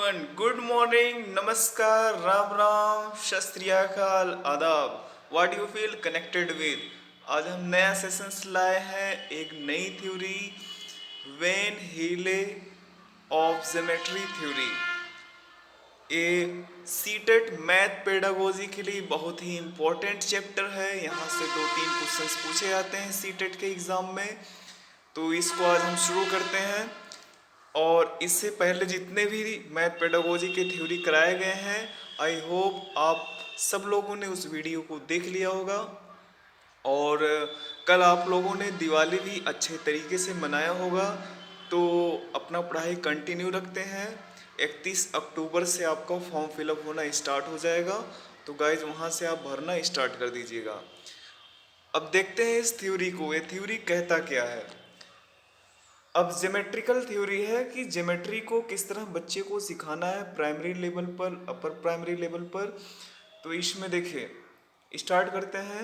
Everyone, good morning, नमस्कार, राम राम, सत श्री अकाल, आदाब। What you feel connected with. आज हम नया सेशंस लाए हैं, एक नई theory, when Healy of geometry theory. ये सीटेट मैथ पेडागोजी के लिए बहुत ही इम्पोर्टेंट चैप्टर है। यहाँ से 2-3 क्वेश्चंस पूछे जाते हैं सीटेट के एग्ज़ाम में। तो इसको आज हम शुरू करते हैं। और इससे पहले जितने भी मैथ पेडागोजी के थ्योरी कराए गए हैं, आई होप आप सब लोगों ने उस वीडियो को देख लिया होगा। और कल आप लोगों ने दिवाली भी अच्छे तरीके से मनाया होगा। तो अपना पढ़ाई कंटिन्यू रखते हैं। 31 अक्टूबर से आपका फॉर्म फिलअप होना स्टार्ट हो जाएगा। तो गाइज वहाँ से आप भरना स्टार्ट कर दीजिएगा। अब देखते हैं इस थ्योरी को। ये थ्योरी कहता क्या है। अब ज्योमेट्रिकल थ्योरी है कि ज्योमेट्री को किस तरह बच्चे को सिखाना है प्राइमरी लेवल पर, अपर प्राइमरी लेवल पर। तो इसमें देखिए, स्टार्ट करते हैं।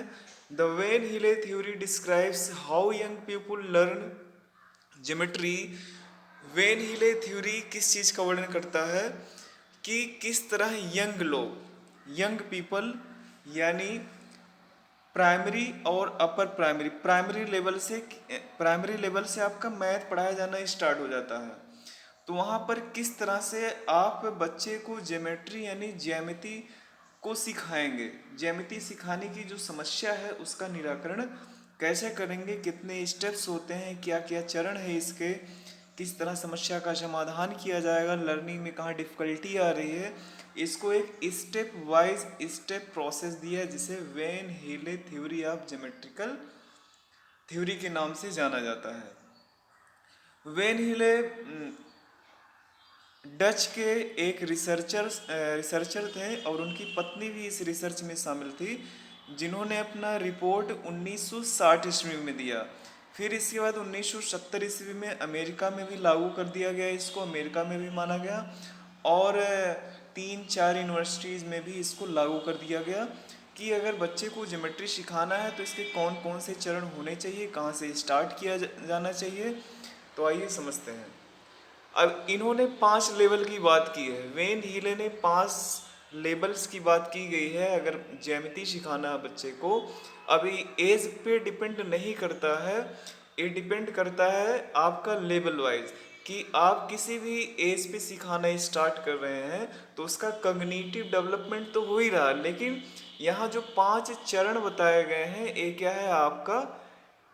द वेन हिले theory describes how young people learn geometry. When हिले थ्योरी किस चीज़ का वर्णन करता है कि किस तरह यंग लोग, यंग पीपल यानी प्राइमरी और अपर प्राइमरी, प्राइमरी लेवल से आपका मैथ पढ़ाया जाना स्टार्ट हो जाता है। तो वहाँ पर किस तरह से आप बच्चे को ज्योमेट्री यानी ज्यामिति को सिखाएंगे, ज्यामिति सिखाने की जो समस्या है उसका निराकरण कैसे करेंगे, कितने स्टेप्स होते हैं, क्या क्या चरण है इसके, किस तरह समस्या का समाधान किया जाएगा, लर्निंग में कहाँ डिफिकल्टी आ रही है, इसको एक स्टेप वाइज स्टेप प्रोसेस दिया है जिसे when Healy theory of geometrical theory के नाम से जाना जाता है। वेन हीले डच के एक रिसर्चर थे और उनकी पत्नी भी इस रिसर्च में शामिल थी, जिन्होंने अपना रिपोर्ट 1960 ईस्वी में दिया। फिर इसके बाद 1970 ईस्वी में अमेरिका में भी लागू कर दिया गया, इसको अमेरिका में भी माना गया। और 3-4 यूनिवर्सिटीज़ में भी इसको लागू कर दिया गया कि अगर बच्चे को ज्योमेट्री सिखाना है तो इसके कौन कौन से चरण होने चाहिए, कहाँ से स्टार्ट किया जाना चाहिए। तो आइए समझते हैं। अब इन्होंने 5 लेवल की बात की है। वेन हीले ने 5 लेवल्स की बात की गई है अगर ज्यामिति सिखाना है बच्चे को। अभी एज पे डिपेंड नहीं करता है, ये डिपेंड करता है आपका लेवल वाइज कि आप किसी भी एज पे सिखाना स्टार्ट कर रहे हैं तो उसका कॉग्निटिव डेवलपमेंट तो हो ही रहा है। लेकिन यहाँ जो 5 चरण बताए गए हैं ये क्या है, आपका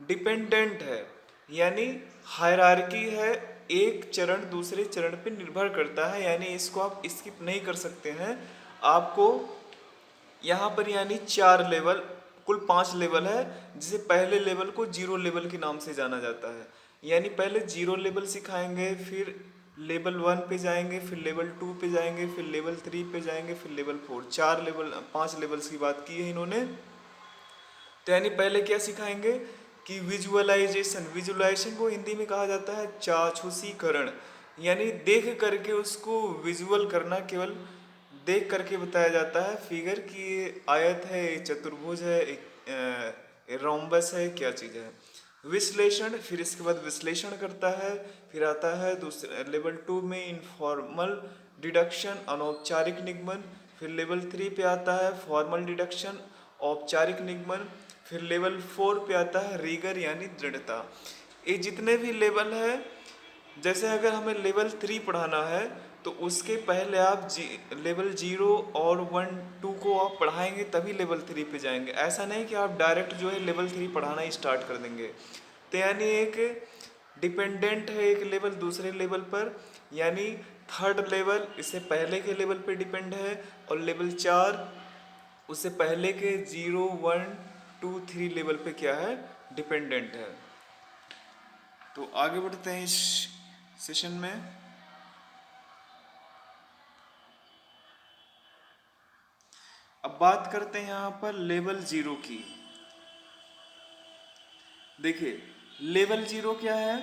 डिपेंडेंट है, यानी हायरार्की है, एक चरण दूसरे चरण पे निर्भर करता है, यानी इसको आप स्किप नहीं कर सकते हैं। आपको यहाँ पर यानी 4 लेवल, कुल 5 लेवल है, जिसे पहले लेवल को 0 लेवल के नाम से जाना जाता है। यानी पहले 0 लेवल सिखाएंगे, फिर लेवल 1 पे जाएंगे, फिर लेवल 2 पे जाएंगे, फिर लेवल 3 पे जाएंगे, फिर लेवल 4। 4 लेवल, 5 लेवल्स की बात की है इन्होंने। तो यानी पहले क्या सिखाएंगे कि विजुअलाइजेशन, विजुअलाइजेशन को हिंदी में कहा जाता है चाक्षुषीकरण, यानी देख करके उसको विजुअल करना, केवल देख करके बताया जाता है फिगर की ये आयत है, ये चतुर्भुज है, एक रोम्बस है, क्या चीज़ है। विश्लेषण, फिर इसके बाद विश्लेषण करता है। फिर आता है दूसरे लेवल 2 में इनफॉर्मल डिडक्शन, अनौपचारिक निगमन। फिर लेवल 3 पे आता है फॉर्मल डिडक्शन, औपचारिक निगमन। फिर लेवल 4 पे आता है रीगर यानी दृढ़ता। ये जितने भी लेवल है, जैसे अगर हमें लेवल 3 पढ़ाना है तो उसके पहले आप लेवल 0 और 1 2 को आप पढ़ाएंगे तभी लेवल 3 पे जाएंगे। ऐसा नहीं कि आप डायरेक्ट जो है लेवल 3 पढ़ाना ही स्टार्ट कर देंगे। तो यानी एक डिपेंडेंट है एक लेवल दूसरे लेवल पर, यानी थर्ड लेवल इससे पहले के लेवल पे डिपेंड है, और लेवल 4 उससे पहले के 0 1 2 3 लेवल पे क्या है, डिपेंडेंट है। तो आगे बढ़ते हैं इस सेशन में। अब बात करते हैं यहाँ पर लेवल 0 की। देखिए, लेवल 0 क्या है,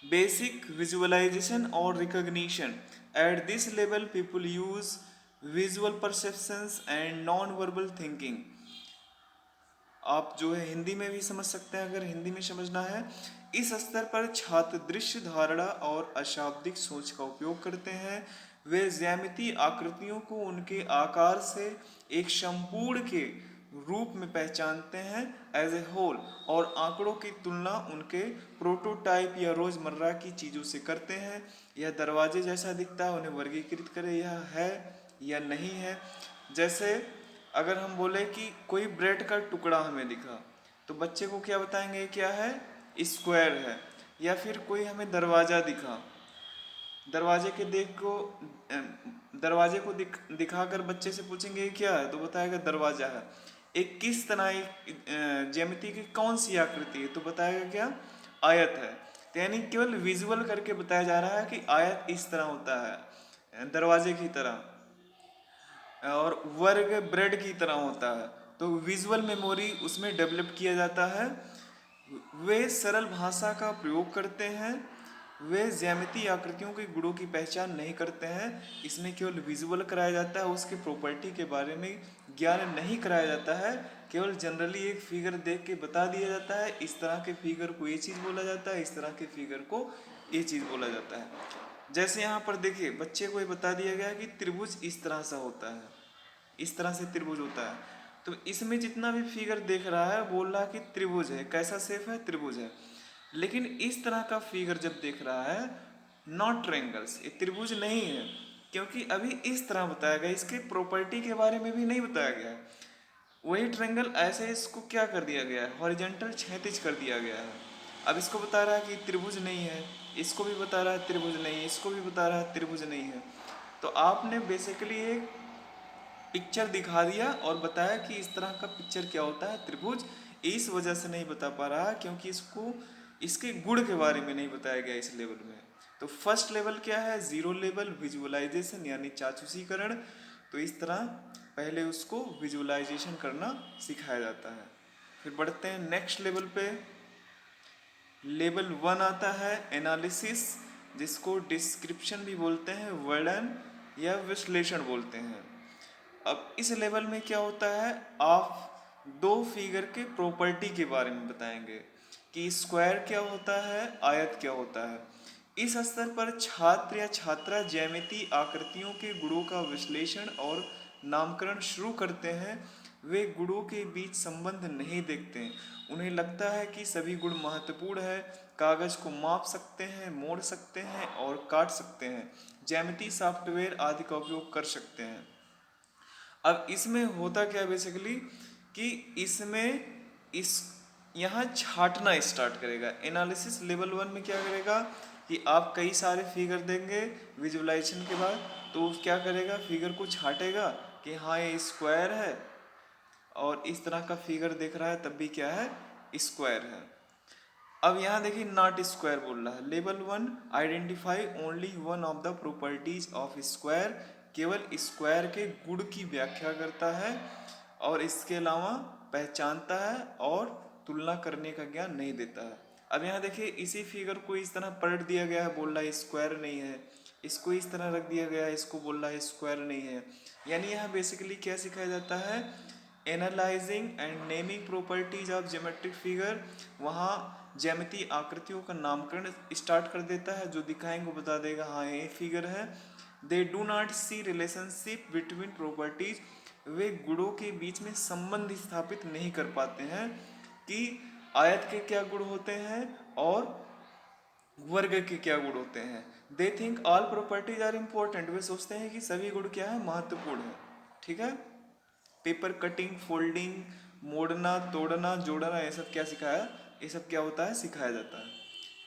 बेसिक विजुअलाइजेशन और recognition. At this level people use visual perceptions and non verbal thinking. आप जो है हिंदी में भी समझ सकते हैं अगर हिंदी में समझना है। इस स्तर पर छात्र दृश्य धारणा और अशाब्दिक सोच का उपयोग करते हैं। वे ज्यामितीय आकृतियों को उनके आकार से एक संपूर्ण के रूप में पहचानते हैं एज ए होल, और आंकड़ों की तुलना उनके प्रोटोटाइप या रोजमर्रा की चीजों से करते हैं। यह दरवाजे जैसा दिखता है, उन्हें वर्गीकृत करें यह है या नहीं है। जैसे अगर हम बोले कि कोई ब्रेड का टुकड़ा हमें दिखा, तो बच्चे को क्या बताएंगे क्या है, स्क्वायर है। या फिर कोई हमें दरवाजा दिखा, दरवाजे के दरवाजे को दिखाकर बच्चे से पूछेंगे ये क्या है, तो बताएगा दरवाजा है। एक किस तरह ज्यामिति की कौन सी आकृति है, तो बताएगा क्या, आयत है। तो यानी केवल विजुअल करके बताया जा रहा है कि आयत इस तरह होता है, दरवाजे की तरह, और वर्ग ब्रेड की तरह होता है। तो विजुअल मेमोरी उसमें डेवलप किया जाता है। वे सरल भाषा का प्रयोग करते हैं। वे ज्यामितीय आकृतियों के गुणों की पहचान नहीं करते हैं। इसमें केवल विजुअल कराया जाता है, उसके प्रॉपर्टी के बारे में ज्ञान नहीं कराया जाता है। केवल जनरली एक फिगर देख के बता दिया जाता है, इस तरह के फिगर को ये चीज़ बोला जाता है, इस तरह के फिगर को ये चीज़ बोला जाता है। जैसे यहाँ पर देखिए बच्चे को ये बता दिया गया कि त्रिभुज इस तरह से होता है, इस तरह से त्रिभुज होता है। तो इसमें जितना भी फिगर देख रहा है बोल रहा है कि त्रिभुज है, कैसा शेप है, त्रिभुज है। लेकिन इस तरह का फिगर जब देख रहा है, नॉट ट्रायंगल्स, ये त्रिभुज नहीं है, क्योंकि अभी इस तरह बताया गया, इसके प्रॉपर्टी के बारे में भी नहीं बताया गया है। वही ट्रायंगल ऐसे इसको क्या कर दिया गया है, हॉरिजॉन्टल क्षैतिज कर दिया गया है। अब इसको बता रहा है कि त्रिभुज नहीं है, इसको भी बता रहा है त्रिभुज नहीं है, इसको भी बता रहा है त्रिभुज नहीं है। तो आपने बेसिकली एक पिक्चर दिखा दिया और बताया कि इस तरह का पिक्चर क्या होता है, त्रिभुज। इस वजह से नहीं बता पा रहा क्योंकि इसको इसके गुण के बारे में नहीं बताया गया इस लेवल में। तो फर्स्ट लेवल क्या है, जीरो लेवल, विजुअलाइजेशन यानी चाक्षुषीकरण। तो इस तरह पहले उसको विजुअलाइजेशन करना सिखाया जाता है। फिर बढ़ते हैं नेक्स्ट लेवल पे। लेवल 1 आता है एनालिसिस, जिसको डिस्क्रिप्शन भी बोलते हैं, वर्णन या विश्लेषण बोलते हैं। अब इस लेवल में क्या होता है, आप दो फिगर के प्रॉपर्टी के बारे में बताएंगे कि स्क्वायर क्या होता है, आयत क्या होता है। इस स्तर पर छात्र या छात्रा ज्यामितीय आकृतियों के गुणों का विश्लेषण और नामकरण शुरू करते हैं। वे गुणों के बीच संबंध नहीं देखते, उन्हें लगता है कि सभी गुण महत्वपूर्ण है। कागज को माप सकते हैं, मोड़ सकते हैं और काट सकते हैं, ज्यामितीय सॉफ्टवेयर आदि का उपयोग कर सकते हैं। अब इसमें होता क्या बेसिकली कि इसमें इस यहाँ छाटना स्टार्ट करेगा। एनालिसिस लेवल 1 में क्या करेगा कि आप कई सारे फिगर देंगे विजुअलाइजेशन के बाद, तो क्या करेगा, फिगर को छाटेगा कि हाँ ये स्क्वायर है, और इस तरह का फिगर देख रहा है तब भी क्या है, स्क्वायर है। अब यहाँ देखिए नॉट स्क्वायर बोल रहा है। Level 1 identify only one of the properties of square, केवल स्क्वायर के गुण की व्याख्या करता है और इसके अलावा पहचानता है और तुलना करने का ज्ञान नहीं देता है। अब यहाँ देखिए इसी फिगर को इस तरह पलट दिया गया है, बोल रहा है स्क्वायर नहीं है, इसको इस तरह रख दिया गया है, इसको बोल रहा है स्क्वायर नहीं है। यानी यहाँ बेसिकली क्या सिखाया जाता है, analysing and naming properties of geometric figure. वहाँ ज्यामितीय आकृतियों का नामकरण स्टार्ट कर देता है, जो दिखाएंगे वो बता देगा हाँ ये फिगर है। They do not see relationship between properties, वे गुणों के बीच में संबंध स्थापित नहीं कर पाते हैं कि आयत के क्या गुण होते हैं और वर्ग के क्या गुण होते हैं। They think all properties are important, वे सोचते हैं कि सभी गुण क्या है, महत्वपूर्ण है। ठीक है। पेपर कटिंग, फोल्डिंग, मोड़ना, तोड़ना, जोड़ना, ये सब क्या सिखाया, ये सब क्या होता है, सिखाया जाता है।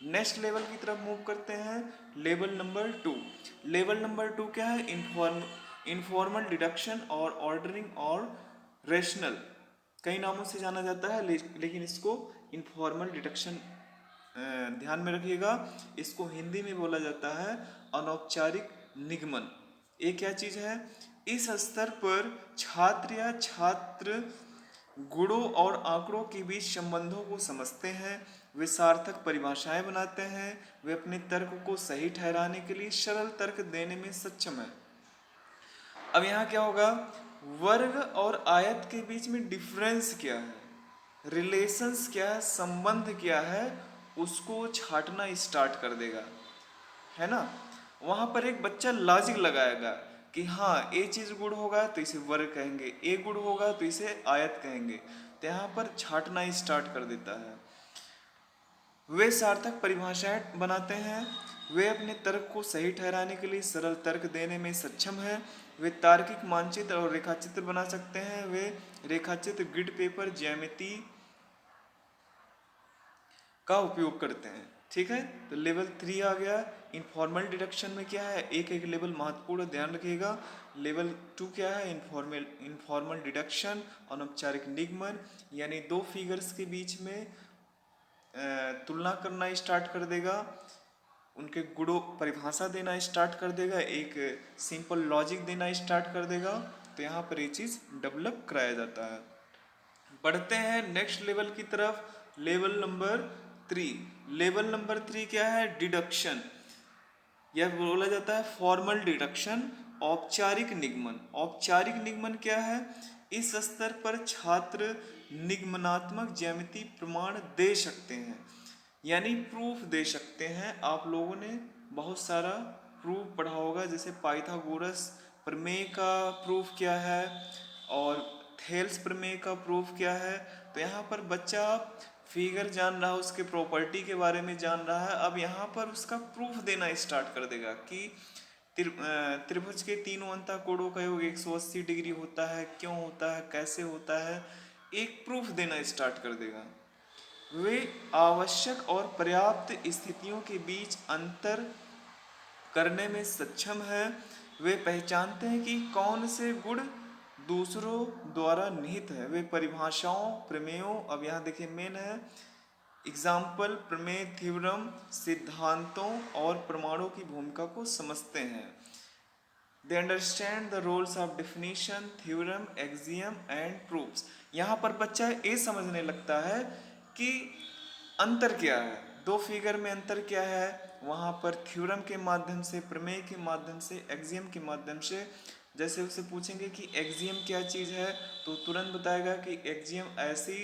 नेक्स्ट लेवल की तरफ मूव करते हैं, लेवल नंबर 2। लेवल नंबर 2 क्या है, इनफॉर्मल डिडक्शन और ऑर्डरिंग और रेशनल। कई नामों से जाना जाता है लेकिन इसको इनफॉर्मल डिडक्शन ध्यान में रखिएगा। इसको हिंदी में बोला जाता है अनौपचारिक निगमन। ये क्या चीज है, इस स्तर पर छात्र या छात्र गुणों और आंकड़ों के बीच संबंधों को समझते हैं, वे सार्थक परिभाषाएं बनाते हैं, वे अपने तर्क को सही ठहराने के लिए सरल तर्क देने में सक्षम है। अब यहाँ क्या होगा, वर्ग और आयत के बीच में डिफरेंस क्या है, रिलेशंस क्या है, संबंध क्या है, उसको छांटना स्टार्ट कर देगा, है ना। वहां पर एक बच्चा लॉजिक लगाएगा कि हाँ ये चीज गुण होगा तो इसे वर्ग कहेंगे, ये गुण होगा तो इसे आयत कहेंगे, तो यहाँ पर छांटना स्टार्ट कर देता है। वे सार्थक परिभाषाएं बनाते हैं, वे अपने तर्क को सही ठहराने के लिए सरल तर्क देने में सक्षम हैं, वे तार्किक मानचित्र और रेखाचित्र बना सकते हैं, वे रेखाचित्र, ग्रिड पेपर, ज्यामिति का उपयोग करते हैं। ठीक है, तो लेवल 3 आ गया। इनफॉर्मल डिडक्शन में क्या है, एक एक लेवल महत्वपूर्ण ध्यान रखिएगा। लेवल 2 क्या है, इनफॉर्मल डिडक्शन, अनौपचारिक निगमन, यानी दो फिगर्स के बीच में तुलना करना स्टार्ट कर देगा, उनके गुणों परिभाषा देना स्टार्ट कर देगा, एक सिंपल लॉजिक देना स्टार्ट कर देगा। तो यहाँ पर ये चीज़ डेवलप कराया जाता है। बढ़ते हैं नेक्स्ट लेवल की तरफ, लेवल नंबर 3। लेवल नंबर 3 क्या है, डिडक्शन। यह बोला जाता है फॉर्मल डिडक्शन, औपचारिक निगमन। औपचारिक निगमन क्या है, इस स्तर पर छात्र निगमनात्मक ज्यामिति प्रमाण दे सकते हैं, यानी प्रूफ दे सकते हैं। आप लोगों ने बहुत सारा प्रूफ पढ़ा होगा, जैसे पाइथागोरस प्रमेय का प्रूफ क्या है और थेल्स प्रमेय का प्रूफ क्या है। तो यहाँ पर बच्चा फिगर जान रहा है, उसके प्रॉपर्टी के बारे में जान रहा है, अब यहाँ पर उसका प्रूफ देना स्टार्ट कर देगा कि त्रिभुज के तीनों अंतःकोणों का योग 180 डिग्री होता है, क्यों होता है, कैसे होता है, एक प्रूफ देना स्टार्ट कर देगा। वे आवश्यक और पर्याप्त स्थितियों के बीच अंतर करने में सक्षम है, वे पहचानते हैं कि कौन से गुण दूसरों द्वारा निहित है, वे परिभाषाओं, प्रमेयों, अब यहाँ देखिए मेन है एग्जाम्पल, प्रमेय, थ्योरम, सिद्धांतों और प्रमाणों की भूमिका को समझते हैं। They understand the roles of definition, theorem, axiom and proofs. यहाँ पर बच्चा ये समझने लगता है कि अंतर क्या है, दो फिगर में अंतर क्या है। वहाँ पर थ्योरम के माध्यम से, प्रमेय के माध्यम से, एक्सियम के माध्यम से, जैसे उससे पूछेंगे कि एक्सियम क्या चीज़ है, तो तुरंत बताएगा कि एक्सियम ऐसी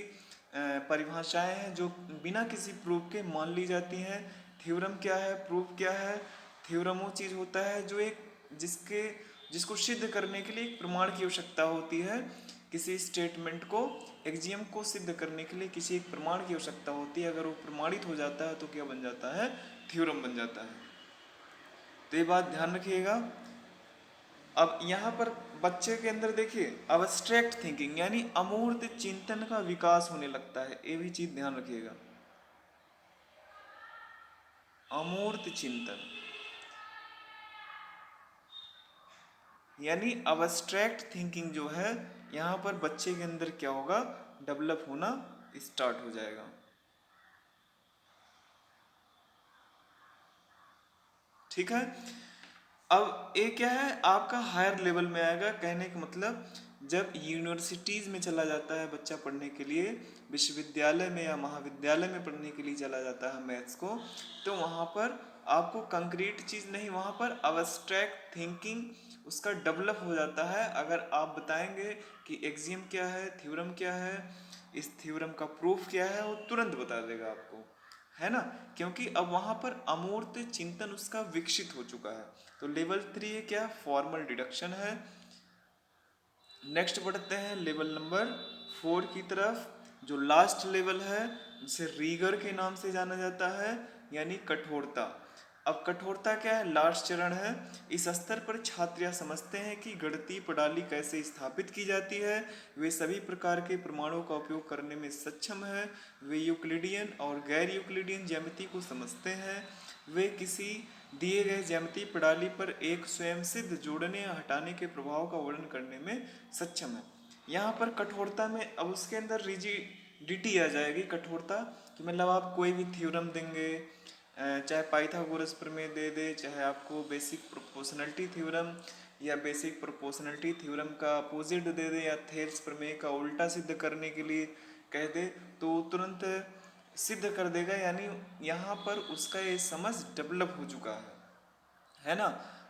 परिभाषाएं हैं जो बिना किसी प्रूफ के मान ली जाती हैं। थ्योरम क्या है, प्रूफ क्या है। थ्योरम वो चीज़ होता है जो एक जिसको सिद्ध करने के लिए एक प्रमाण की आवश्यकता होती है किसी स्टेटमेंट को। एक्सियम को सिद्ध करने के लिए किसी एक प्रमाण की आवश्यकता होती है, अगर वो प्रमाणित हो जाता है तो क्या बन जाता है, थ्योरम बन जाता है। तो ये बात ध्यान रखिएगा। अब यहाँ पर बच्चे के अंदर देखिए अब्स्ट्रैक्ट थिंकिंग यानी अमूर्त चिंतन का विकास होने लगता है, ये भी चीज ध्यान रखिएगा। अमूर्त चिंतन यानी अब्स्ट्रैक्ट थिंकिंग जो है यहाँ पर बच्चे के अंदर क्या होगा, डेवलप होना स्टार्ट हो जाएगा। ठीक है, अब ये क्या है आपका हायर लेवल में आएगा। कहने का मतलब जब यूनिवर्सिटीज में चला जाता है बच्चा पढ़ने के लिए, विश्वविद्यालय में या महाविद्यालय में पढ़ने के लिए चला जाता है मैथ्स को, तो वहाँ पर आपको कंक्रीट चीज़ नहीं, वहाँ पर अब्स्ट्रैक्ट थिंकिंग उसका डेवलप हो जाता है। अगर आप बताएंगे कि एक्सियम क्या है, थ्योरम क्या है, इस थ्योरम का प्रूफ क्या है, वो तुरंत बता देगा आपको, है ना, क्योंकि अब वहां पर अमूर्त चिंतन उसका विकसित हो चुका है। तो लेवल 3 क्या, फॉर्मल डिडक्शन है। नेक्स्ट बढ़ते हैं लेवल नंबर 4 की तरफ, जो लास्ट लेवल है जिसे रीगर के नाम से जाना जाता है, यानी कठोरता। अब कठोरता क्या है, लास्ट चरण है। इस स्तर पर छात्र यह समझते हैं कि गणितीय प्रणाली कैसे स्थापित की जाती है, वे सभी प्रकार के प्रमाणों का उपयोग करने में सक्षम है, वे यूक्लिडियन और गैर यूक्लिडियन ज्यामिति को समझते हैं, वे किसी दिए गए ज्यामितीय प्रणाली पर एक स्वयं सिद्ध जोड़ने या हटाने के प्रभाव का वर्णन करने में सक्षम है। यहाँ पर कठोरता में अब उसके अंदर रिजिडिटी आ जाएगी, कठोरता कि मतलब आप कोई भी थ्योरम देंगे, चाहे पाइथागोरस प्रमेय दे दे, चाहे आपको बेसिक प्रोपोर्शनलिटी थ्योरम या बेसिक प्रोपोर्शनलिटी थ्योरम का अपोजिट दे दे, या थेल्स प्रमेय का उल्टा सिद्ध करने के लिए कह दे, तो तुरंत सिद्ध कर देगा। यानी यहाँ पर उसका ये समझ डेवलप हो चुका है ना।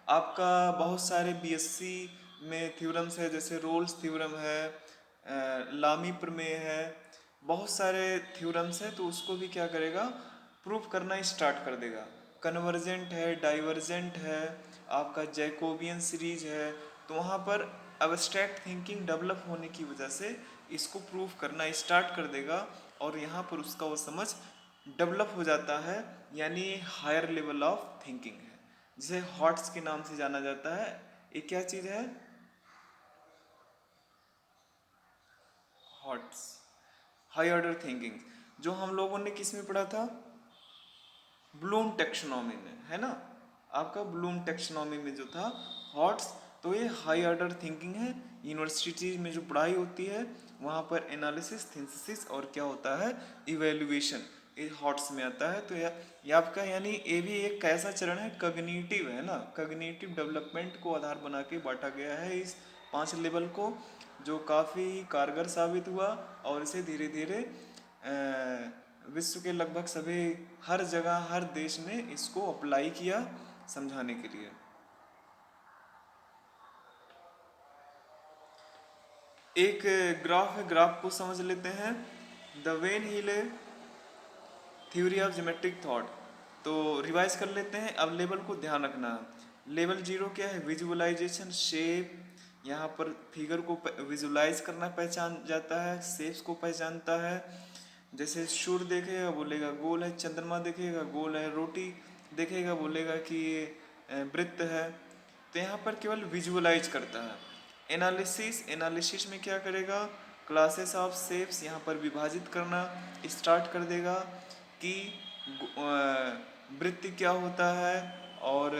आपका बहुत सारे बीएससी में थ्योरम्स है, जैसे रोल्स थ्योरम है, लामी प्रमेय है, बहुत सारे थ्योरम्स है, तो उसको भी क्या करेगा, प्रूफ करना स्टार्ट कर देगा। कन्वर्जेंट है, डाइवर्जेंट है, आपका जैकोबियन सीरीज है, तो वहाँ पर अब्स्ट्रैक्ट थिंकिंग डेवलप होने की वजह से इसको प्रूफ करना स्टार्ट कर देगा और यहाँ पर उसका वो समझ डेवलप हो जाता है, यानी हायर लेवल ऑफ थिंकिंग है, जिसे हॉट्स के नाम से जाना जाता है। ये क्या चीज़ है? हॉट्स, हाई ऑर्डर थिंकिंग, जो हम लोगों ने किस में पढ़ा था? ब्लूम टेक्सोनॉमी में, है ना। आपका ब्लूम टेक्सोनॉमी में जो था हॉट्स, तो ये हाई ऑर्डर थिंकिंग है। यूनिवर्सिटी में जो पढ़ाई होती है वहाँ पर एनालिसिस, थिंसिस और क्या होता है, इवेल्युएशन, ये हॉट्स में आता है। तो ये आपका यानी ये भी एक कैसा चरण है, कग्निटिव है ना, कग्निटिव डेवलपमेंट को आधार बना के बांटा गया है इस 5 लेवल को, जो काफ़ी कारगर साबित हुआ और इसे धीरे धीरे विश्व के लगभग सभी, हर जगह, हर देश ने इसको अप्लाई किया समझाने के लिए। एक ग्राफ है, ग्राफ को समझ लेते हैं। The when Healy theory of geometric thought, तो रिवाइज कर लेते हैं। अब लेवल को ध्यान रखना है। लेवल 0 क्या है? विजुअलाइजेशन, शेप, यहाँ पर फिगर को विजुलाइज करना पहचान जाता है, शेप्स को पहचानता है। जैसे सूर्य देखेगा बोलेगा गोल है, चंद्रमा देखेगा गोल है, रोटी देखेगा बोलेगा कि ये वृत्त है। तो यहाँ पर केवल विजुअलाइज करता है। एनालिसिस, एनालिसिस में क्या करेगा? क्लासेस ऑफ शेप्स यहाँ पर विभाजित करना स्टार्ट कर देगा कि वृत्त क्या होता है, और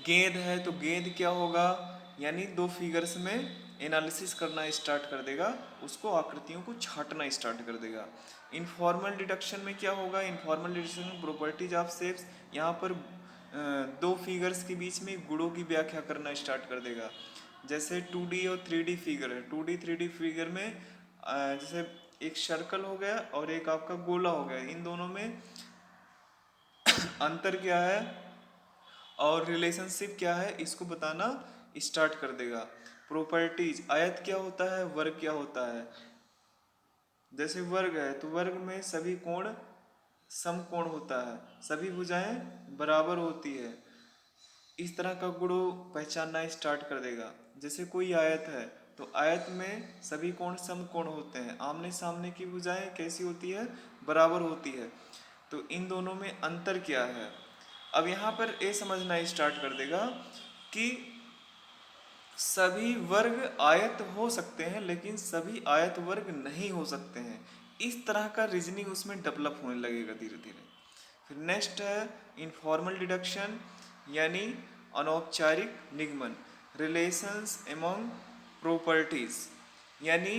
गेंद है तो गेंद क्या होगा, यानी दो फिगर्स में एनालिसिस करना स्टार्ट कर देगा, उसको आकृतियों को छांटना स्टार्ट कर देगा। इनफॉर्मल डिडक्शन में क्या होगा? इनफॉर्मल डिडक्शन में प्रॉपर्टीज ऑफ शेप्स, यहाँ पर दो फिगर्स के बीच में गुणों की व्याख्या करना स्टार्ट कर देगा। जैसे 2D और 3D फिगर है, 2D 3D फिगर में जैसे एक सर्कल हो गया और एक आपका गोला हो गया, इन दोनों में अंतर क्या है और रिलेशनशिप क्या है, इसको बताना स्टार्ट कर देगा। प्रॉपर्टीज, आयत क्या होता है, वर्ग क्या होता है। जैसे वर्ग है तो वर्ग में सभी कोण समकोण होता है, सभी भुजाएं बराबर होती है, इस तरह का गुण पहचानना स्टार्ट कर देगा। जैसे कोई आयत है तो आयत में सभी कोण समकोण होते हैं, आमने सामने की भुजाएं कैसी होती है, बराबर होती है, तो इन दोनों में अंतर क्या है। अब यहाँ पर ये समझना स्टार्ट कर देगा कि सभी वर्ग आयत हो सकते हैं लेकिन सभी आयत वर्ग नहीं हो सकते हैं, इस तरह का रीजनिंग उसमें डेवलप होने लगेगा धीरे धीरे। फिर नेक्स्ट है इनफॉर्मल डिडक्शन, यानी अनौपचारिक निगमन, रिलेशंस एमंग प्रॉपर्टीज, यानी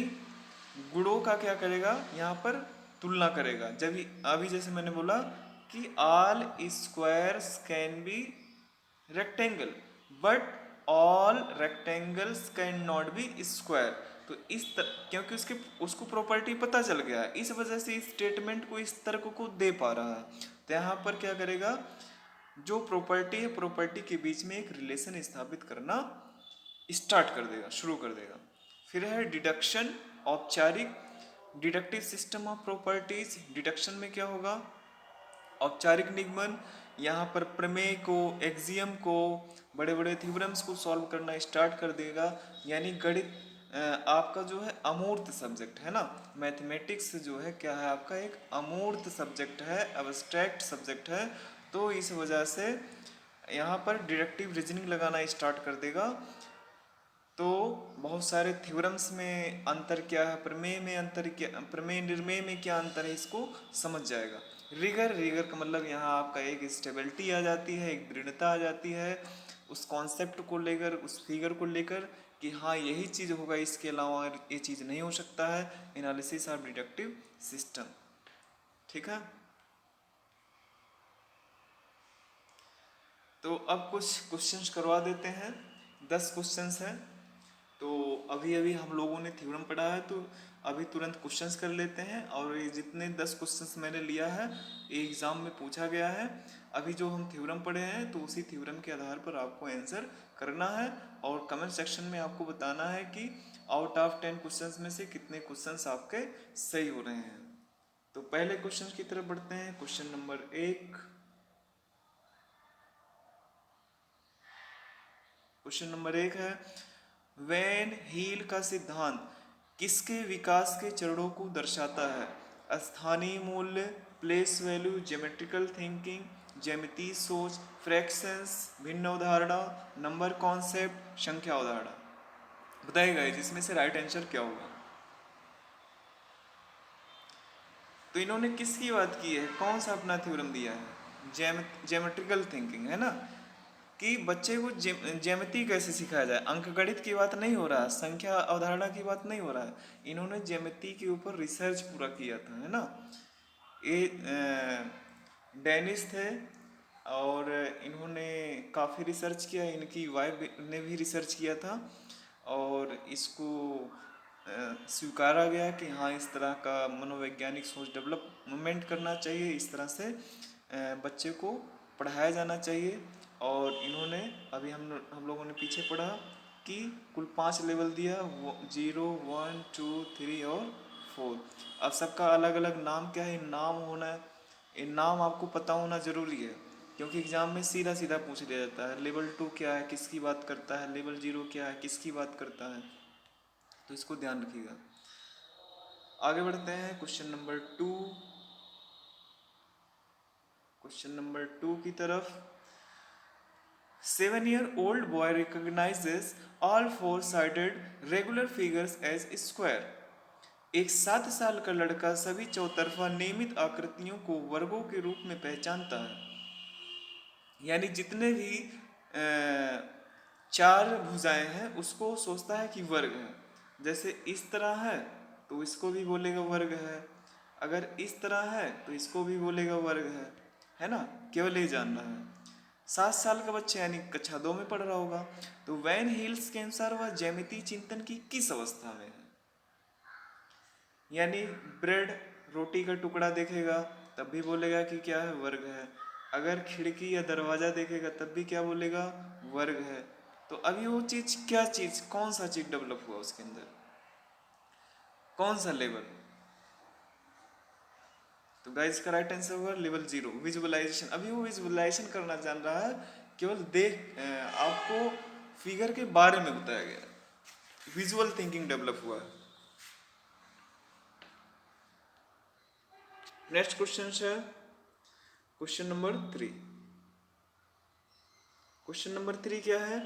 गुणों का क्या करेगा, यहाँ पर तुलना करेगा। जब अभी जैसे मैंने बोला कि all squares can be rectangle but all rectangles can not be square, तो क्योंकि उसको प्रॉपर्टी पता चल गया है, इस वजह से इस स्टेटमेंट को, इस तर्क को दे पा रहा है। तो यहाँ पर क्या करेगा, जो प्रॉपर्टी है प्रॉपर्टी के बीच में एक रिलेशन स्थापित करना स्टार्ट कर देगा, शुरू कर देगा। फिर है डिडक्शन, औपचारिक, deductive system of properties. Deduction में क्या होगा, औपचारिक निगमन, यहाँ पर प्रमेय को, एक्सियम को, बड़े बड़े थ्योरम्स को सॉल्व करना स्टार्ट कर देगा। यानी गणित आपका जो है अमूर्त सब्जेक्ट है ना, मैथमेटिक्स जो है क्या है आपका, एक अमूर्त सब्जेक्ट है, अब्स्ट्रैक्ट सब्जेक्ट है, तो इस वजह से यहाँ पर डिडक्टिव रीजनिंग लगाना स्टार्ट कर देगा। तो बहुत सारे थ्योरम्स में अंतर क्या है, प्रमेय में अंतर क्या, प्रमेय निर्मेय में क्या अंतर है, इसको समझ जाएगा। रिगर, रिगर का मतलब यहाँ आपका एक स्टेबिलिटी आ जाती है, एक दृढ़ता आ जाती है उस कॉन्सेप्ट को लेकर, उस फिगर को लेकर कि हाँ यही चीज़ होगा, इसके अलावा ये चीज़ नहीं हो सकता है। एनालिसिस ऑफ डिडक्टिव सिस्टम, ठीक है। तो अब कुछ क्वेश्चंस करवा देते हैं, 10 क्वेश्चंस हैं। तो अभी अभी हम लोगों ने थ्योरम पढ़ा है, तो अभी तुरंत क्वेश्चंस कर लेते हैं। और ये जितने 10 क्वेश्चंस मैंने लिया है ये एग्ज़ाम में पूछा गया है। अभी जो हम थ्योरम पढ़े हैं तो उसी थ्योरम के आधार पर आपको आंसर करना है, और कमेंट सेक्शन में आपको बताना है कि आउट ऑफ 10 क्वेश्चंस में से कितने क्वेश्चंस आपके सही हो रहे हैं। तो पहले क्वेश्चन की तरफ बढ़ते हैं। Question number 1। क्वेश्चन नंबर 1 है, वैन हील का सिद्धांत किसके विकास के चरणों को दर्शाता है? स्थानीय मूल्य, प्लेस वैल्यू, ज्योमेट्रिकल थिंकिंग, ज्यामितीय सोच, फ्रैक्शंस, भिन्न अवधारणा, नंबर कॉन्सेप्ट, संख्या अवधारणा। बताइएगा जिसमें से राइट आंसर क्या होगा। तो इन्होंने किसकी बात की है, कौन सा अपना थ्योरम दिया है? ज्योमेट्रिकल थिंकिंग, है ना, कि बच्चे को ज्यामिति कैसे सिखाया जाए। अंकगणित की बात नहीं हो रहा, संख्या अवधारणा की बात नहीं हो रहा है, इन्होंने ज्यामिति के ऊपर रिसर्च पूरा किया था, है ना। ये डेनिस थे और इन्होंने काफ़ी रिसर्च किया, इनकी वाइफ ने भी रिसर्च किया था और इसको स्वीकारा गया कि हाँ इस तरह का मनोवैज्ञानिक सोच डेवलपमेंट करना चाहिए, इस तरह से बच्चे को पढ़ाया जाना चाहिए। और इन्होंने अभी हम लोगों ने पीछे पढ़ा कि कुल 5 लेवल दिया, 0, 1, 2, 3 और 4। अब सबका अलग अलग नाम क्या है, नाम होना है, ये नाम आपको पता होना ज़रूरी है क्योंकि एग्ज़ाम में सीधा सीधा पूछ लिया जाता है। लेवल 2 क्या है, किसकी बात करता है, लेवल 0 क्या है, किसकी बात करता है, तो इसको ध्यान रखिएगा। आगे बढ़ते हैं क्वेश्चन नंबर 2। क्वेश्चन नंबर 2 की तरफ। 7-year-old boy recognizes all four-sided regular figures as square। एक 7 साल का लड़का सभी चौतरफा नियमित आकृतियों को वर्गों के रूप में पहचानता है। यानी जितने भी चार भुजाएं हैं उसको सोचता है कि वर्ग है। जैसे इस तरह है तो इसको भी बोलेगा वर्ग है, अगर इस तरह है तो इसको भी बोलेगा वर्ग है ना, केवल ये जान रहा है। 7 साल का बच्चा यानी कक्षा 2 में पढ़ रहा होगा। तो वैन हील्स के अनुसार वह ज्यामितीय चिंतन की किस अवस्था में है? यानी ब्रेड, रोटी का टुकड़ा देखेगा तब भी बोलेगा कि क्या है, वर्ग है। अगर खिड़की या दरवाजा देखेगा तब भी क्या बोलेगा, वर्ग है। तो अभी वो चीज, क्या चीज, कौन सा चीज डेवलप हुआ उसके अंदर, कौन सा लेवल? तो गाइस का राइट आंसर होगा लेवल 0, विजुअलाइजेशन। अभी वो विजुअलाइजेशन करना जान रहा है, केवल आपको फिगर के बारे में बताया गया, विजुअल थिंकिंग डेवलप हुआ है। नेक्स्ट क्वेश्चन है क्वेश्चन नंबर 3। क्वेश्चन नंबर 3 क्या है?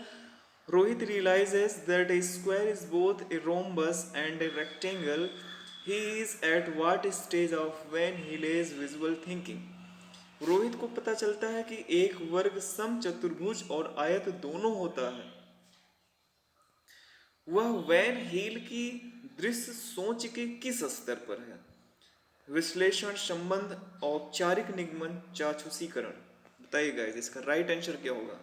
Rohit realizes that a square is both a rhombus and a rectangle. He is at what stage of when he lays visual thinking? Rohit को पता चलता है कि एक वर्ग सम चतुर्भुज और आयत दोनों होता है। वह वैन हील की दृश्य सोच के किस स्तर पर है? विश्लेषण, संबंध, औपचारिक निगमन, चाक्षुषीकरण। बताइएगा इसका राइट आंसर क्या होगा।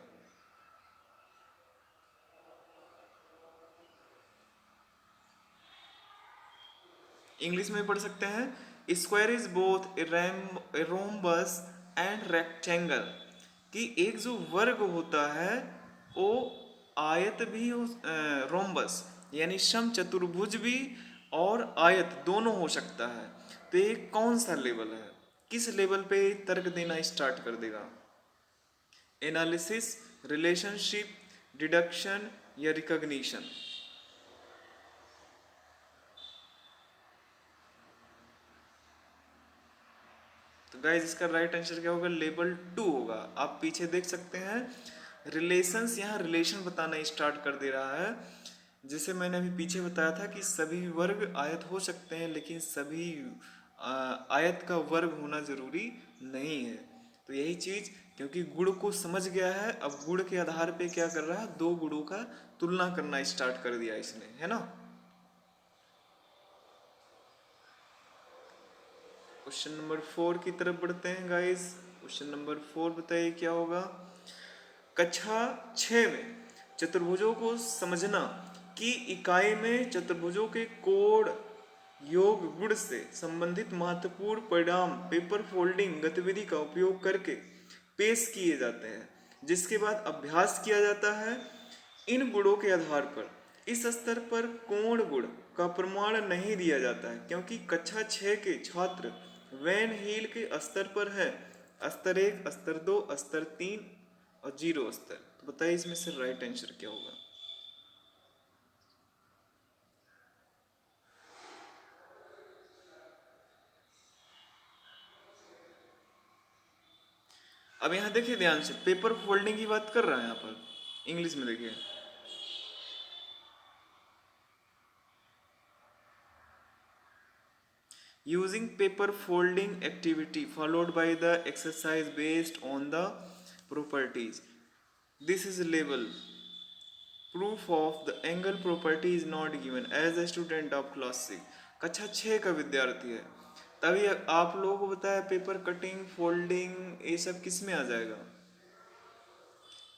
इंग्लिश में पढ़ सकते हैं, square is both a rhombus and rectangle. कि एक जो वर्ग होता है वो आयत भी, रोम्बस यानी सम चतुर्भुज भी और आयत दोनों हो सकता है। तो ये कौन सा लेवल है, किस लेवल पे तर्क देना स्टार्ट कर देगा? एनालिसिस, रिलेशनशिप, डिडक्शन या रिकॉग्निशन? तो गाइज इसका राइट आंसर क्या होगा, लेवल 2 होगा। आप पीछे देख सकते हैं, रिलेशंस, यहाँ रिलेशन बताना स्टार्ट कर दे रहा है। जैसे मैंने अभी पीछे बताया था कि सभी वर्ग आयत हो सकते हैं लेकिन सभी आयत का वर्ग होना जरूरी नहीं है। तो यही चीज, क्योंकि गुण को समझ गया है, अब गुण के आधार पे क्या कर रहा है, दो गुणों का तुलना करना स्टार्ट कर दिया इसने, है ना। क्वेश्चन नंबर 4 की तरफ बढ़ते हैं गाइस। क्वेश्चन नंबर 4 बताइए क्या होगा। कक्षा 6 में चतुर्भुजों को समझना की इकाई में चतुर्भुजों के कोण, योग, गुण से संबंधित महत्वपूर्ण परिणाम पेपर फोल्डिंग गतिविधि का उपयोग करके पेश किए जाते हैं, जिसके बाद अभ्यास किया जाता है। इन गुणों के आधार पर इस स्तर पर कोण गुण का प्रमाण नहीं दिया जाता है, क्योंकि कक्षा 6 के छात्र वैन हील के स्तर पर है स्तर 1, स्तर 2, स्तर 3 और 0 स्तर। तो बताइए इसमें से राइट आंसर क्या होगा। अब यहाँ देखिए ध्यान से, पेपर फोल्डिंग की बात कर रहा है यहाँ पर, इंग्लिश में देखिए। Using paper folding activity followed by the exercise based on the properties. This is label. Proof of the angle property is not given as a student of class 6. कक्षा 6 का विद्यार्थी है, तभी आप लोगों को बताया पेपर कटिंग फोल्डिंग ये सब किस में आ जाएगा,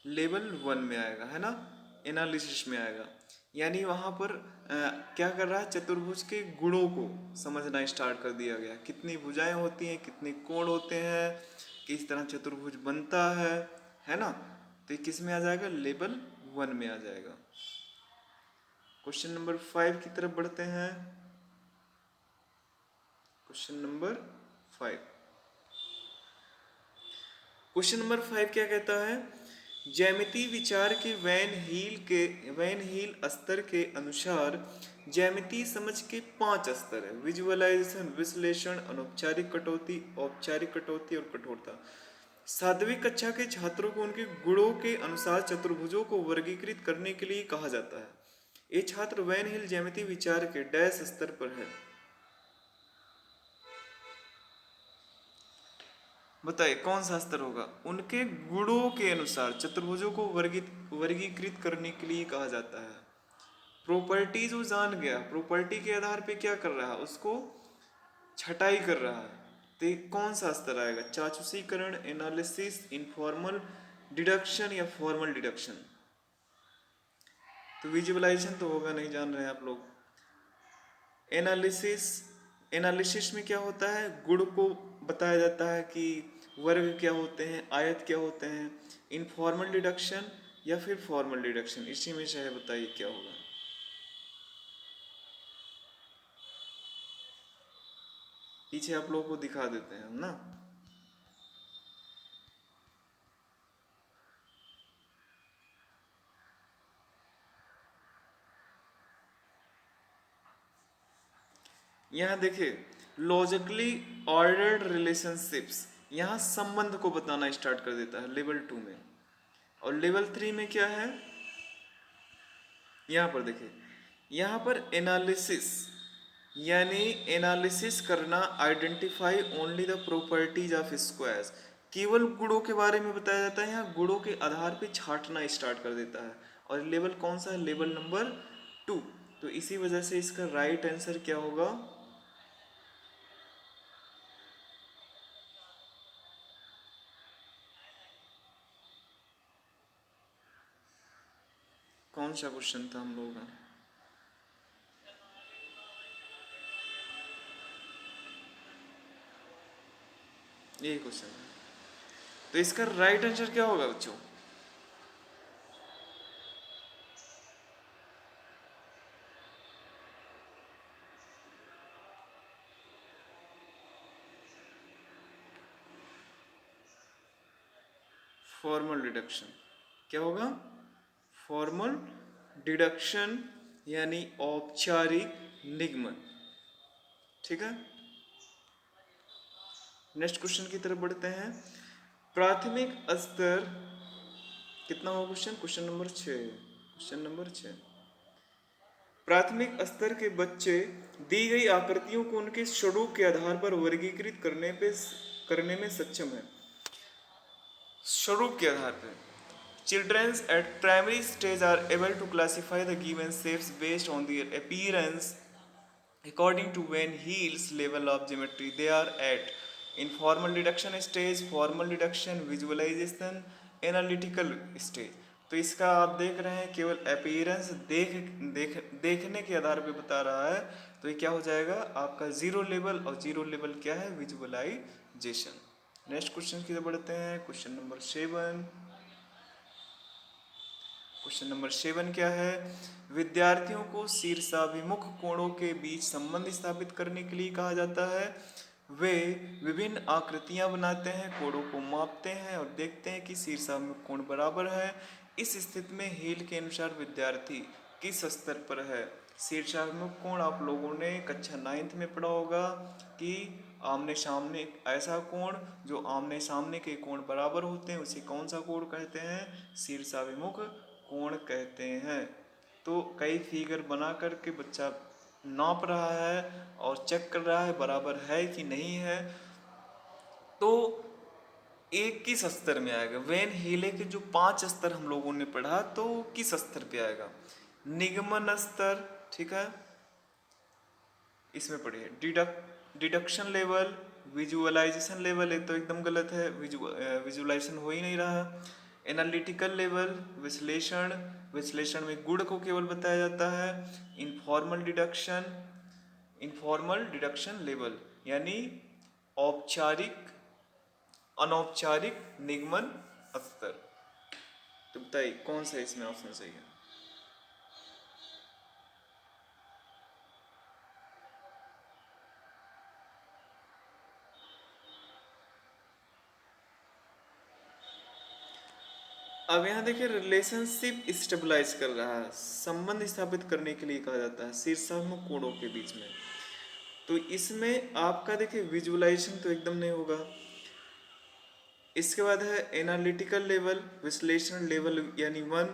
लेवल 1 में आएगा, है ना, एनालिसिस में आएगा। यानी वहाँ पर क्या कर रहा है, चतुर्भुज के गुणों को समझना स्टार्ट कर दिया गया, कितनी भुजाएं होती हैं, कितने कोण होते हैं, किस तरह चतुर्भुज बनता है ना। तो ये किस में आ जाएगा, लेवल 1 में आ जाएगा। क्वेश्चन नंबर 5 की तरफ बढ़ते हैं। क्वेश्चन नंबर 5, क्वेश्चन नंबर 5 क्या कहता है, ज्यामितीय विचार के वैन हील स्तर के अनुसार ज्यामितीय समझ के 5 स्तर है, विजुअलाइजेशन, विश्लेषण, अनौपचारिक कटौती, औपचारिक कटौती और कठोरता। 7वीं कक्षा के छात्रों को उनके गुणों के अनुसार चतुर्भुजों को वर्गीकृत करने के लिए कहा जाता है। ये छात्र वैन हील ज्यामितीय विचार के डैश स्तर पर है। बताइए कौन सा स्तर होगा, उनके गुणों के अनुसार चतुर्भुजों को वर्गीकृत करने के लिए कहा जाता है। प्रॉपर्टीज वो जान गया, प्रॉपर्टी के आधार पे क्या कर रहा है, उसको छटाई कर रहा है। तो कौन सा स्तर आएगा, चाचुषीकरण, एनालिसिस, इनफॉर्मल डिडक्शन या फॉर्मल डिडक्शन। तो विजुअलाइजेशन तो होगा नहीं, जान रहे हैं आप लोग। एनालिसिस में क्या होता है, गुण को बताया जाता है कि वर्ग क्या होते हैं, आयत क्या होते हैं। इनफॉर्मल डिडक्शन या फिर फॉर्मल डिडक्शन, इसी में से है, बताइए क्या होगा। पीछे आप लोगों को दिखा देते हैं हम ना। यहाँ देखिए, लॉजिकली ऑर्डर्ड रिलेशनशिप्स, यहाँ संबंध को बताना स्टार्ट कर देता है लेवल 2 में। और लेवल 3 में क्या है, यहाँ पर देखिए, यहाँ पर एनालिसिस, यानी एनालिसिस करना, identify only the properties of squares, केवल गुणों के बारे में बताया जाता है। यहाँ गुणों के आधार पे छांटना स्टार्ट कर देता है। और लेवल कौन सा है, लेवल नंबर 2। तो इसी वजह से इसका राइट आंसर क्या होगा, कौन सा क्वेश्चन था हम लोगों का, यही क्वेश्चन है। तो इसका राइट आंसर क्या होगा बच्चों, फॉर्मल डिडक्शन। क्या होगा, फॉर्मल डिडक्शन यानी औपचारिक निगमन। ठीक है, नेक्स्ट क्वेश्चन की तरफ बढ़ते हैं। प्राथमिक स्तर कितना होगा question, question number 6, question number 6। प्राथमिक स्तर के बच्चे दी गई आकृतियों को उनके स्वरूप के आधार पर वर्गीकृत करने में सक्षम है। स्वरूप के आधार पर children at primary stage are able to classify the given shapes based on their appearance according to Van Heel's level of geometry they are at. In formal deduction stage, formal deduction, visualization, analytical stage. तो इसका आप देख रहे हैं केवल appearance देखने के आधार पे बता रहा है। तो ये क्या हो जाएगा आपका जीरो लेवल, और जीरो लेवल क्या है, विजुअलाइजेशन। नेक्स्ट क्वेश्चन की तरफ बढ़ते हैं, क्वेश्चन नंबर 7। क्वेश्चन नंबर 7 क्या है, विद्यार्थियों को शीर्षाभिमुख कोणों के बीच संबंध स्थापित करने के लिए कहा जाता है। वे विभिन्न आकृतियां बनाते हैं, कोणों को मापते हैं और देखते हैं कि शीर्षाभिमुख कोण बराबर है। इस स्थिति में हील के अनुसार विद्यार्थी किस स्तर पर है? शीर्षाभिमुख कोण आप लोगों ने कक्षा 9th में पढ़ा होगा कि आमने सामने ऐसा कोण जो आमने सामने के कोण बराबर होते हैं उसे कौन सा कोण कहते हैं? शीर्षाभिमुख कोण कहते हैं। तो कई फिगर बना करके बच्चा नाप रहा है और चेक कर रहा है बराबर है कि नहीं है। तो एक किस स्तर में आएगा? वेन हीले के जो 5 स्तर हम लोगों ने पढ़ा तो किस स्तर पे आएगा? निगमन स्तर, ठीक है, इसमें पढ़िए। डिडक्शन लेवल, विजुअलाइजेशन लेवल, ये तो एकदम गलत है, विजुअलाइजेशन हो ही नहीं रहा। एनालिटिकल लेवल, विश्लेषण, विश्लेषण में गुण को केवल बताया जाता है। इनफॉर्मल डिडक्शन लेवल यानी औपचारिक अनौपचारिक निगमन स्तर। तो बताइए कौन सा इसमें ऑप्शन सही है? अब यहाँ देखिए, रिलेशनशिप स्टेबलाइज कर रहा है, संबंध स्थापित करने के लिए कहा जाता है शीर्षाभिमुख कोणों के बीच में। तो इसमें आपका देखिए विजुअलाइजेशन तो एकदम नहीं होगा। इसके बाद है एनालिटिकल लेवल, विश्लेषण लेवल यानी 1।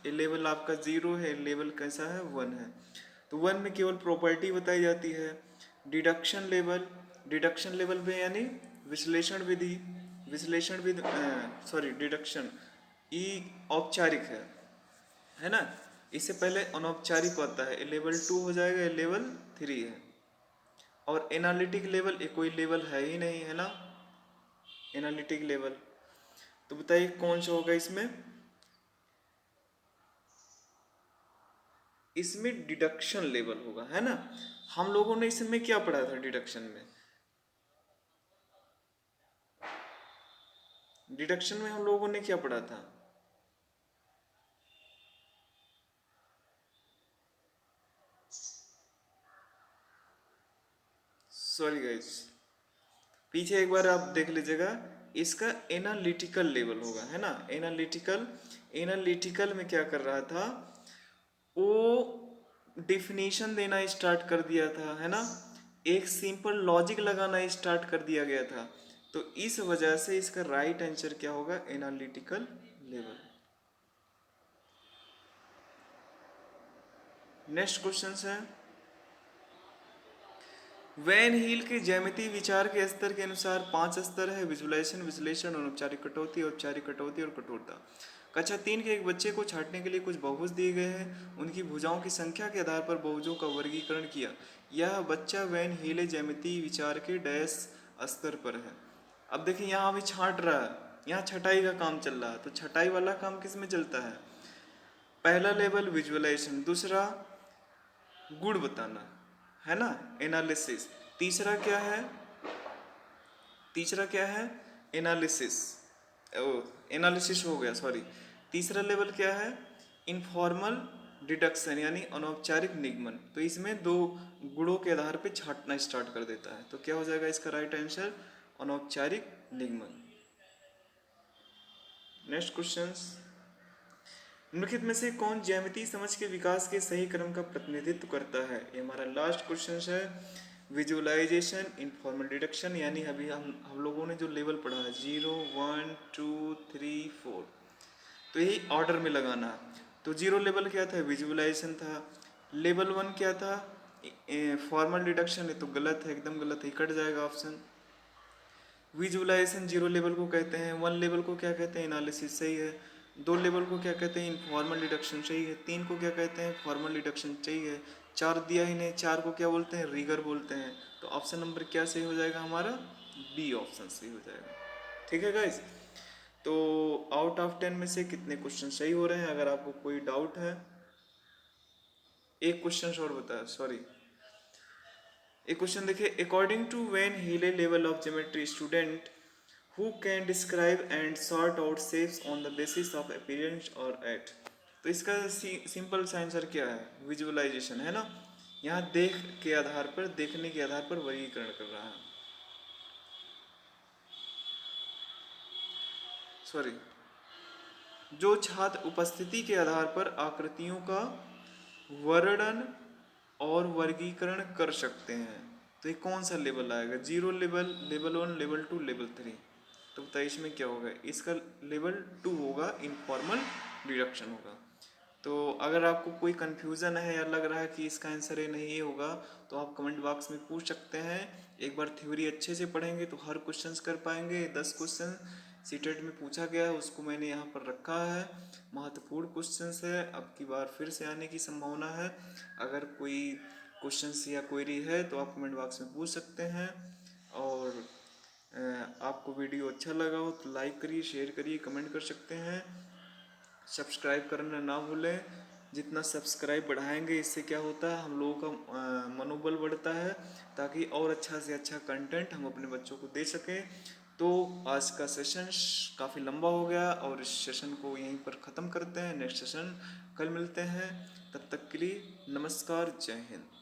ये लेवल आपका 0 है, लेवल कैसा है? 1 है। तो 1 में केवल प्रॉपर्टी बताई जाती है। डिडक्शन लेवल में यानी विश्लेषण विधि सॉरी डिडक्शन ई औपचारिक है ना। इससे पहले अनौपचारिक होता है, लेवल 2 हो जाएगा, ये लेवल 3 है। और एनालिटिक लेवल ये कोई लेवल है ही नहीं, है ना, एनालिटिक लेवल। तो बताइए कौन सा होगा इसमें? इसमें डिडक्शन लेवल होगा, है ना। हम लोगों ने इसमें क्या पढ़ा था? डिडक्शन में हम लोगों ने क्या पढ़ा था? सॉरी गाइस, पीछे एक बार आप देख लीजिएगा। इसका एनालिटिकल लेवल होगा, है ना। एनालिटिकल में क्या कर रहा था वो? डिफिनीशन देना स्टार्ट कर दिया था, है ना, एक सिंपल लॉजिक लगाना स्टार्ट कर दिया गया था। तो इस वजह से इसका राइट आंसर क्या होगा? Analytical level. नेक्स्ट क्वेश्चन है, वैन हील के ज्यामितीय विचार के स्तर के अनुसार 5 स्तर है: विजुअलाइजेशन, विश्लेषण, अनौपचारिक कटौती, औपचारिक कटौती और कठोरता। कक्षा 3 के एक बच्चे को छांटने के लिए कुछ बहुभुज दिए गए हैं, उनकी भुजाओं की संख्या के आधार पर बहुभुजों का वर्गीकरण किया। यह बच्चा वैन हीले ज्यामितीय विचार के डैश स्तर पर है। अब देखिए यहाँ अभी छांट रहा है, यहाँ छटाई का काम चल रहा है। तो छटाई वाला काम किस में चलता है? पहला लेवल विजुअलाइजेशन, दूसरा गुण बताना, है ना, एनालिसिस। तीसरा क्या है? तीसरा क्या है? एनालिसिस। ओ, एनालिसिस हो गया, सॉरी। तीसरा लेवल क्या है? इनफॉर्मल डिडक्शन यानी अनौपचारिक निगमन। तो इसमें दो गुणों के आधार पे छांटना स्टार्ट कर देता है। तो क्या हो जाएगा इसका राइट आंसर? अनौपचारिक निगमन। नेक्स्ट क्वेश्चन, निम्नलिखित में से कौन ज्यामितीय समझ के विकास के सही क्रम का प्रतिनिधित्व करता है? ये हमारा लास्ट क्वेश्चन है। विजुअलाइजेशन, इनफॉर्मल डिडक्शन यानी अभी हम लोगों ने जो लेवल पढ़ा है 0 1 2 3 4, तो यही ऑर्डर में लगाना है। तो 0 लेवल क्या था? विजुअलाइजेशन था। लेवल 1 क्या था? Formal deduction. है तो गलत है, एकदम गलत है, कट जाएगा ऑप्शन। विजुअलाइजेशन 0 लेवल को कहते हैं। 1 लेवल को क्या कहते हैं? एनालिसिस, सही है। 2 लेवल को क्या कहते हैं? इनफॉर्मल डिडक्शन, सही है। 3 को क्या कहते हैं? फॉर्मल डिडक्शन, सही है। 4 दिया ही नहीं, 4 को क्या बोलते हैं? रिगर बोलते हैं। तो ऑप्शन नंबर क्या सही हो जाएगा हमारा? बी ऑप्शन सही हो जाएगा। ठीक है गाइज, तो आउट ऑफ 10 में से कितने क्वेश्चन सही हो रहे हैं? अगर आपको कोई डाउट है, एक क्वेश्चन और बताया, सॉरी, एक क्वेश्चन देखिए। According to van Hiele level of geometry, student who can describe and sort out shapes on the basis of appearance और एट। तो इसका सिंपल सा आंसर क्या है? विजुअलाइजेशन, है ना। यहाँ देख के आधार पर, देखने के आधार पर वर्गीकरण कर रहा है। सॉरी, जो छात्र उपस्थिति के आधार पर आकृतियों का वर्णन और वर्गीकरण कर सकते हैं, तो ये कौन सा लेवल आएगा? Zero level, level 1, level 2, level 3। तो बताइए इसमें क्या होगा? इसका लेवल 2 होगा, इनफॉर्मल डिडक्शन होगा। तो अगर आपको कोई कन्फ्यूज़न है या लग रहा है कि इसका आंसर ये नहीं ये होगा, तो आप कमेंट बॉक्स में पूछ सकते हैं। एक बार थ्योरी अच्छे से पढ़ेंगे तो हर क्वेश्चंस कर पाएंगे। 10 क्वेश्चन सीटेट में पूछा गया है, उसको मैंने यहाँ पर रखा है। महत्वपूर्ण क्वेश्चंस है, अब की बार फिर से आने की संभावना है। अगर कोई क्वेश्चंस या क्वेरी है तो आप कमेंट बॉक्स में पूछ सकते हैं। और आपको वीडियो अच्छा लगा हो तो लाइक करिए, शेयर करिए, कमेंट कर सकते हैं। सब्सक्राइब करना ना भूलें। जितना सब्सक्राइब बढ़ाएंगे इससे क्या होता है, हम लोगों का मनोबल बढ़ता है, ताकि और अच्छा से अच्छा कंटेंट हम अपने बच्चों को दे सकें। तो आज का सेशन काफ़ी लंबा हो गया और इस सेशन को यहीं पर ख़त्म करते हैं। नेक्स्ट सेशन कल मिलते हैं, तब तक के लिए नमस्कार, जय हिंद।